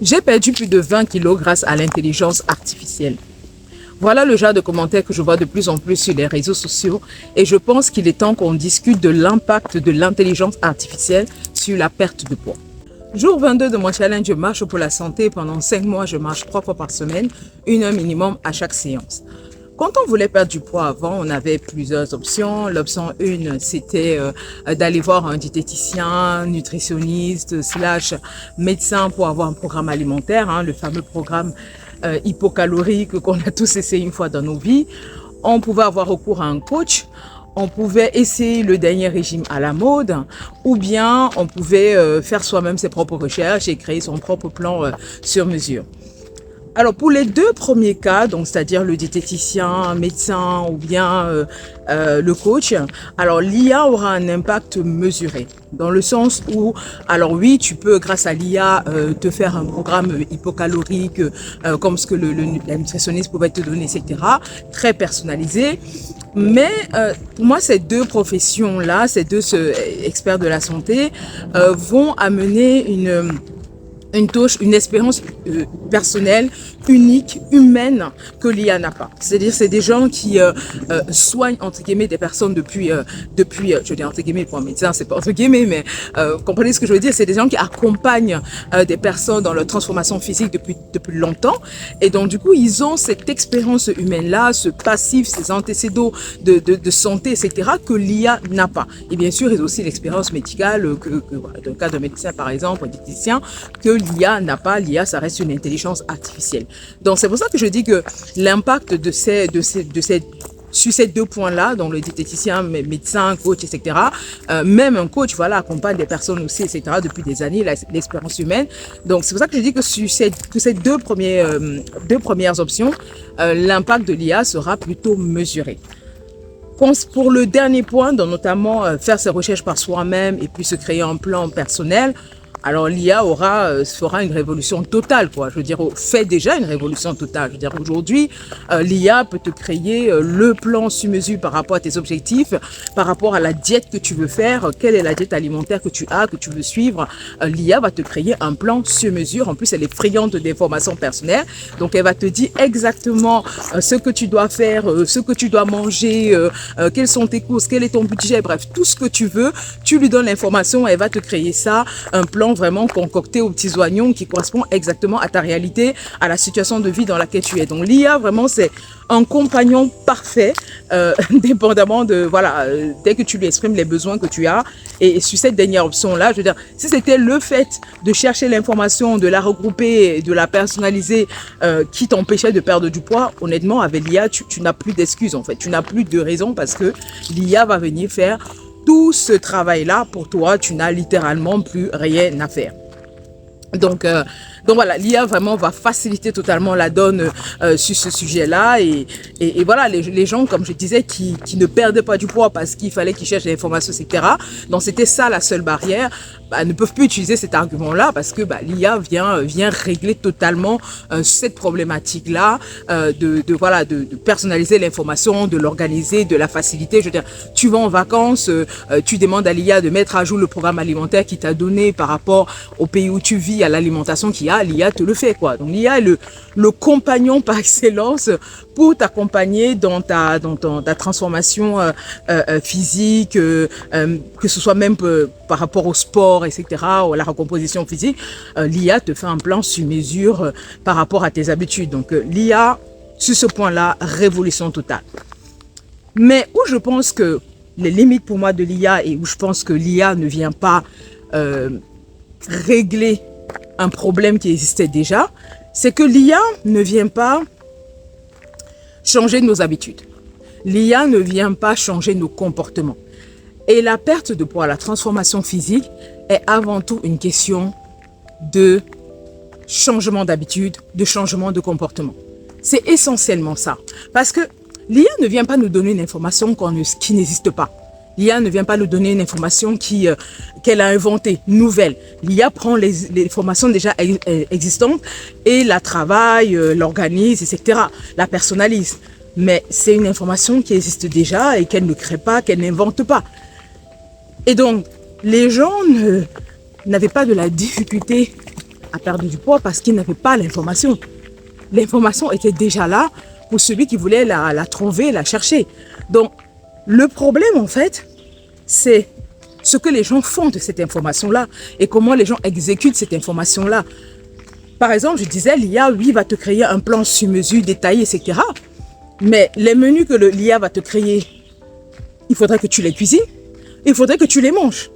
J'ai perdu plus de 20 kilos grâce à l'intelligence artificielle. Voilà le genre de commentaires que je vois de plus en plus sur les réseaux sociaux et je pense qu'il est temps qu'on discute de l'impact de l'intelligence artificielle sur la perte de poids. Jour 22 de mon challenge Marche pour la santé. Pendant 5 mois, je marche 3 fois par semaine, 1 heure minimum à chaque séance. Quand on voulait perdre du poids avant, on avait plusieurs options. L'option 1, c'était d'aller voir un diététicien, nutritionniste, / médecin pour avoir un programme alimentaire, le fameux programme hypocalorique qu'on a tous essayé une fois dans nos vies. On pouvait avoir recours à un coach. On pouvait essayer le dernier régime à la mode ou bien on pouvait faire soi-même ses propres recherches et créer son propre plan sur mesure. Alors pour les deux premiers cas, donc c'est-à-dire le diététicien, médecin ou bien le coach, alors l'IA aura un impact mesuré dans le sens où, alors oui, tu peux grâce à l'IA te faire un programme hypocalorique comme ce que la nutritionniste pouvait te donner, etc., très personnalisé. Mais pour moi, ces deux professions-là, ces deux experts de la santé vont amener une expérience personnelle, unique, humaine, que l'IA n'a pas. C'est-à-dire, c'est des gens qui soignent, entre guillemets, des personnes depuis je dis entre guillemets, pour un médecin, c'est pas entre guillemets, mais comprenez ce que je veux dire, c'est des gens qui accompagnent des personnes dans leur transformation physique depuis longtemps, et donc, du coup, ils ont cette expérience humaine-là, ce passif, ces antécédents de santé, etc., que l'IA n'a pas. Et bien sûr, ils ont aussi l'expérience médicale, voilà, dans le cas d'un médecin, par exemple, un diététicien, que l'IA n'a pas. L'IA, ça reste une intelligence artificielle. Donc, c'est pour ça que je dis que l'impact sur ces deux points-là, donc le diététicien, médecin, coach, etc., même un coach, voilà, accompagne des personnes aussi, etc., depuis des années, l'expérience humaine. Donc, c'est pour ça que je dis que sur ces deux premières options, l'impact de l'IA sera plutôt mesuré. Pour le dernier point, donc notamment faire ses recherches par soi-même et puis se créer un plan personnel, alors l'IA fera une révolution totale, quoi. Je veux dire, fait déjà une révolution totale. Je veux dire, aujourd'hui, l'IA peut te créer le plan sur mesure par rapport à tes objectifs, par rapport à la diète que tu veux faire, quelle est la diète alimentaire que tu veux suivre. L'IA va te créer un plan sur mesure. En plus, elle est friande d'informations personnelles. Donc, elle va te dire exactement ce que tu dois faire, ce que tu dois manger, quelles sont tes courses, quel est ton budget, bref, tout ce que tu veux. Tu lui donnes l'information, elle va te créer ça, un plan vraiment concocté aux petits oignons qui correspond exactement à ta réalité, à la situation de vie dans laquelle tu es. Donc l'IA, vraiment, c'est un compagnon parfait, dépendamment de, voilà, dès que tu lui exprimes les besoins que tu as. Et sur cette dernière option-là, je veux dire, si c'était le fait de chercher l'information, de la regrouper, de la personnaliser, qui t'empêchait de perdre du poids, honnêtement, avec l'IA, tu n'as plus d'excuses, en fait. Tu n'as plus de raison parce que l'IA va venir faire tout ce travail-là pour toi. Tu n'as littéralement plus rien à faire. Donc voilà, l'IA vraiment va faciliter totalement la donne sur ce sujet-là et voilà, les gens, comme je disais, qui ne perdaient pas du poids parce qu'il fallait qu'ils cherchent des informations, etc. Donc c'était ça la seule barrière. Ne peuvent plus utiliser cet argument-là parce que l'IA vient régler totalement cette problématique-là de personnaliser l'information, de l'organiser, de la faciliter. Je veux dire, tu vas en vacances, tu demandes à l'IA de mettre à jour le programme alimentaire qui t'a donné par rapport au pays où tu vis, à l'alimentation qu'il y a, l'IA te le fait, quoi. Donc l'IA est le compagnon par excellence pour t'accompagner dans ta transformation physique, que ce soit même par rapport au sport, etc., ou à la recomposition physique. L'IA te fait un plan sur mesure par rapport à tes habitudes. Donc l'IA, sur ce point-là, révolution totale. Mais où je pense que les limites pour moi de l'IA et où je pense que l'IA ne vient pas régler un problème qui existait déjà, c'est que l'IA ne vient pas changer nos habitudes. L'IA ne vient pas changer nos comportements. Et la perte de poids, la transformation physique est avant tout une question de changement d'habitude, de changement de comportement. C'est essentiellement ça. Parce que l'IA ne vient pas nous donner une information qui n'existe pas. L'IA ne vient pas nous donner une information qu'elle a inventée, nouvelle. L'IA prend les informations déjà existantes et la travaille, l'organise, etc. La personnalise. Mais c'est une information qui existe déjà et qu'elle ne crée pas, qu'elle n'invente pas. Et donc, les gens n'avaient pas de la difficulté a perdu du poids parce qu'il n'avait pas l'information. L'information était déjà là pour celui qui voulait la trouver, la chercher. Donc, le problème, en fait, c'est ce que les gens font de cette information-là et comment les gens exécutent cette information-là. Par exemple, je disais, l'IA, oui, va te créer un plan sur mesure, détaillé, etc. Mais les menus que l'IA va te créer, il faudrait que tu les cuisines, il faudrait que tu les manges.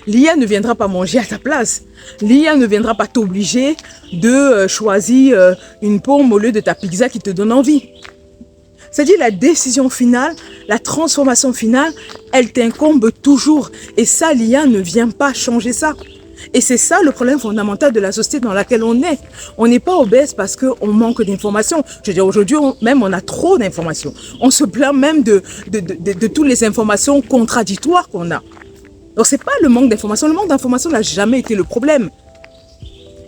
L'IA ne viendra pas manger à ta place. L'IA ne viendra pas t'obliger de choisir une pomme au lieu de ta pizza qui te donne envie. C'est-à-dire la décision finale, la transformation finale, elle t'incombe toujours. Et ça, l'IA ne vient pas changer ça. Et c'est ça le problème fondamental de la société dans laquelle on est. On n'est pas obèse parce qu'on manque d'informations. Je veux dire, aujourd'hui, même on a trop d'informations. On se plaint même de toutes les informations contradictoires qu'on a. Donc, ce n'est pas le manque d'informations. Le manque d'informations n'a jamais été le problème.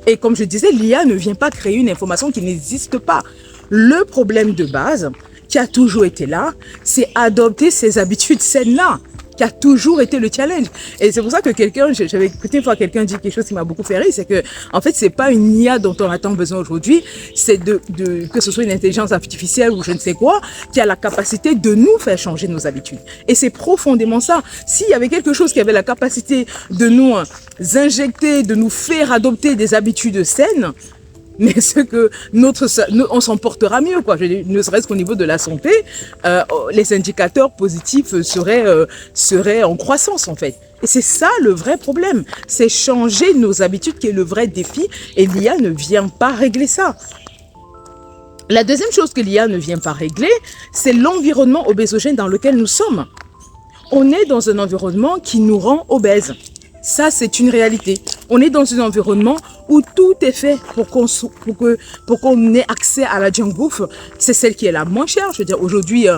Et comme je disais, l'IA ne vient pas créer une information qui n'existe pas. Le problème de base, qui a toujours été là, c'est adopter ces habitudes saines-là, qui a toujours été le challenge. Et c'est pour ça que j'avais écouté une fois quelqu'un dire quelque chose qui m'a beaucoup fait rire, c'est que, en fait, c'est pas une IA dont on a tant besoin aujourd'hui, c'est que ce soit une intelligence artificielle ou je ne sais quoi, qui a la capacité de nous faire changer nos habitudes. Et c'est profondément ça. S'il y avait quelque chose qui avait la capacité de nous injecter, de nous faire adopter des habitudes saines, mais ce que on s'en portera mieux, quoi. Ne serait-ce qu'au niveau de la santé, les indicateurs positifs seraient en croissance, en fait. Et c'est ça le vrai problème. C'est changer nos habitudes qui est le vrai défi. Et l'IA ne vient pas régler ça. La deuxième chose que l'IA ne vient pas régler, c'est l'environnement obésogène dans lequel nous sommes. On est dans un environnement qui nous rend obèses. Ça, c'est une réalité. On est dans un environnement où tout est fait pour qu'on ait accès à la junk bouffe. C'est celle qui est la moins chère. Je veux dire, aujourd'hui,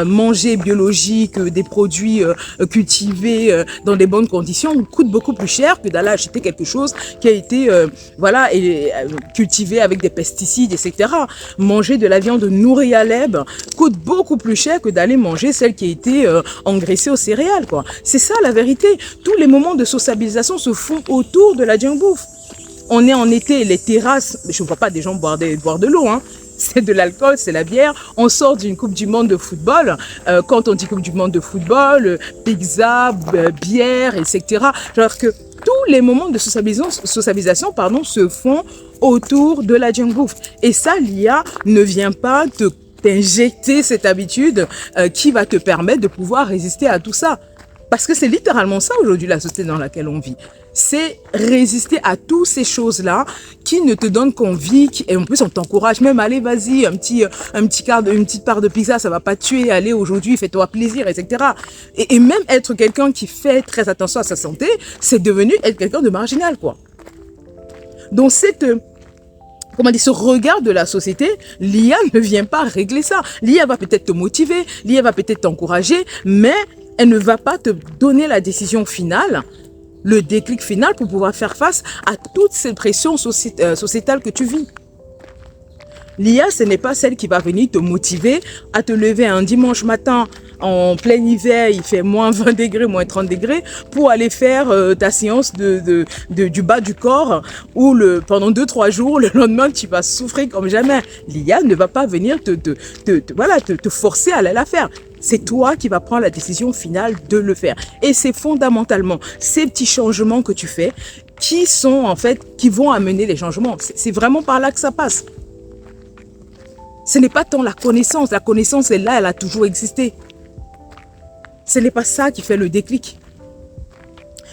manger biologique, des produits cultivés dans des bonnes conditions coûte beaucoup plus cher que d'aller acheter quelque chose qui a été cultivé avec des pesticides, etc. Manger de la viande nourrie à l'herbe coûte beaucoup plus cher que d'aller manger celle qui a été engraissée aux céréales, quoi. C'est ça la vérité. Tous les moments de sociabilisation se font autour de la junk bouffe. On est en été, les terrasses, je ne vois pas des gens boire de l'eau, hein. C'est de l'alcool, c'est la bière. On sort d'une Coupe du Monde de football. Quand on dit Coupe du Monde de football, pizza, bière, etc. Genre que tous les moments de socialisation se font autour de la junk bouffe. Et ça, l'IA ne vient pas t'injecter cette habitude qui va te permettre de pouvoir résister à tout ça. Parce que c'est littéralement ça aujourd'hui la société dans laquelle on vit. C'est résister à toutes ces choses-là qui ne te donnent qu'envie. Et en plus, on t'encourage même, allez, vas-y, une petite part de pizza, ça va pas te tuer. Allez, aujourd'hui, fais-toi plaisir, etc. Et même être quelqu'un qui fait très attention à sa santé, c'est devenu être quelqu'un de marginal, quoi. Donc, ce regard de la société, l'IA ne vient pas régler ça. L'IA va peut-être te motiver, l'IA va peut-être t'encourager, mais elle ne va pas te donner la décision finale, le déclic final pour pouvoir faire face à toutes ces pressions sociétales que tu vis. L'IA, ce n'est pas celle qui va venir te motiver à te lever un dimanche matin en plein hiver, il fait moins 20 degrés, moins 30 degrés, pour aller faire ta séance du bas du corps où pendant 2-3 jours, le lendemain, tu vas souffrir comme jamais. L'IA ne va pas venir te forcer à aller la faire. C'est toi qui vas prendre la décision finale de le faire. Et c'est fondamentalement ces petits changements que tu fais qui vont amener les changements. C'est vraiment par là que ça passe. Ce n'est pas tant la connaissance. La connaissance est là, elle a toujours existé. Ce n'est pas ça qui fait le déclic.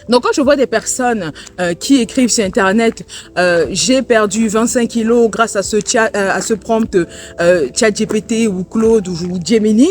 Donc, quand je vois des personnes qui écrivent sur Internet « J'ai perdu 25 kilos grâce à ce prompt ChatGPT ou Claude ou Gemini »,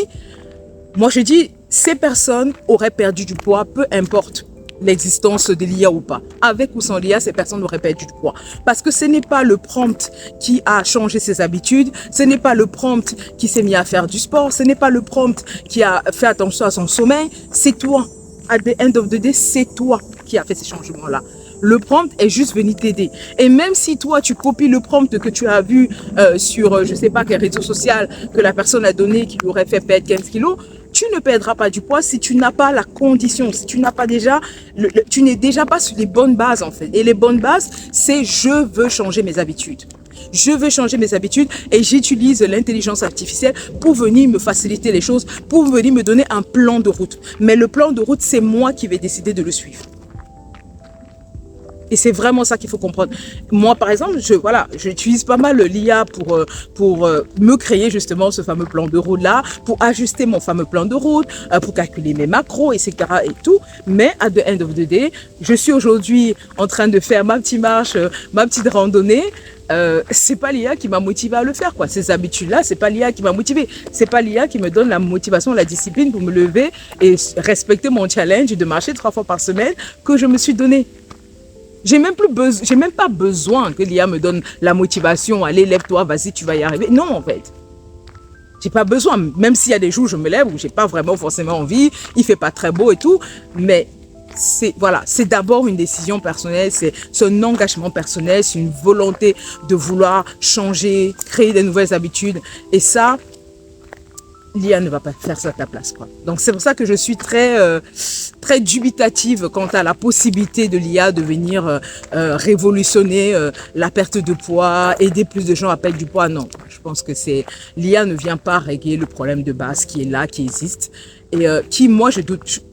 moi, je dis, ces personnes auraient perdu du poids, peu importe l'existence de l'IA ou pas. Avec ou sans l'IA, ces personnes auraient perdu du poids. Parce que ce n'est pas le prompt qui a changé ses habitudes, ce n'est pas le prompt qui s'est mis à faire du sport, ce n'est pas le prompt qui a fait attention à son sommeil, c'est toi. At the end of the day, c'est toi qui as fait ces changements-là. Le prompt est juste venu t'aider. Et même si toi, tu copies le prompt que tu as vu sur, je ne sais pas quel réseau social que la personne a donné qui lui aurait fait perdre 15 kilos, tu ne perdras pas du poids si tu n'as pas la condition, si tu n'as pas déjà, tu n'es déjà pas sur les bonnes bases en fait. Et les bonnes bases, c'est je veux changer mes habitudes. Je veux changer mes habitudes et j'utilise l'intelligence artificielle pour venir me faciliter les choses, pour venir me donner un plan de route. Mais le plan de route, c'est moi qui vais décider de le suivre. Et c'est vraiment ça qu'il faut comprendre. Moi, par exemple, j'utilise pas mal l'IA pour me créer justement ce fameux plan de route-là, pour ajuster mon fameux plan de route, pour calculer mes macros, etc. et tout. Mais à the end of the day, je suis aujourd'hui en train de faire ma petite marche, ma petite randonnée. C'est pas l'IA qui m'a motivé à le faire, quoi. Ces habitudes-là, c'est pas l'IA qui m'a motivé. C'est pas l'IA qui me donne la motivation, la discipline pour me lever et respecter mon challenge de marcher 3 fois par semaine que je me suis donné. J'ai même pas besoin que l'IA me donne la motivation. Allez, lève-toi, vas-y, tu vas y arriver. Non, en fait. J'ai pas besoin. Même s'il y a des jours où je me lève où j'ai pas vraiment forcément envie, il fait pas très beau et tout. Mais c'est d'abord une décision personnelle, c'est un engagement personnel, c'est une volonté de vouloir changer, créer de nouvelles habitudes. Et ça, l'IA ne va pas faire ça à ta place, quoi. Donc c'est pour ça que je suis très dubitative quant à la possibilité de l'IA de venir révolutionner la perte de poids, aider plus de gens à perdre du poids. Non, je pense que l'IA ne vient pas régler le problème de base qui est là, qui existe et qui, moi, je doute.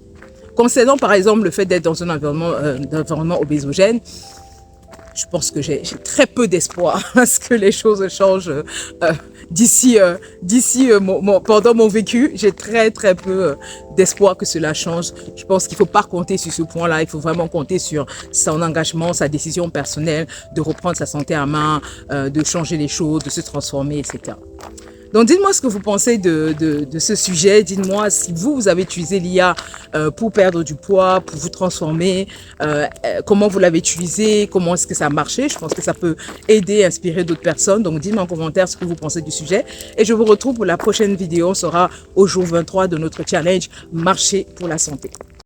Concernant par exemple le fait d'être dans un environnement obésogène, je pense que j'ai très peu d'espoir à ce que les choses changent pendant mon vécu. J'ai très peu d'espoir que cela change. Je pense qu'il ne faut pas compter sur ce point-là. Il faut vraiment compter sur son engagement, sa décision personnelle de reprendre sa santé en main, de changer les choses, de se transformer, etc. Donc, dites-moi ce que vous pensez de ce sujet. Dites-moi si vous avez utilisé l'IA pour perdre du poids, pour vous transformer, comment vous l'avez utilisé, comment est-ce que ça a marché. Je pense que ça peut aider, inspirer d'autres personnes. Donc, dites-moi en commentaire ce que vous pensez du sujet. Et je vous retrouve pour la prochaine vidéo. On sera au jour 23 de notre challenge Marcher pour la santé.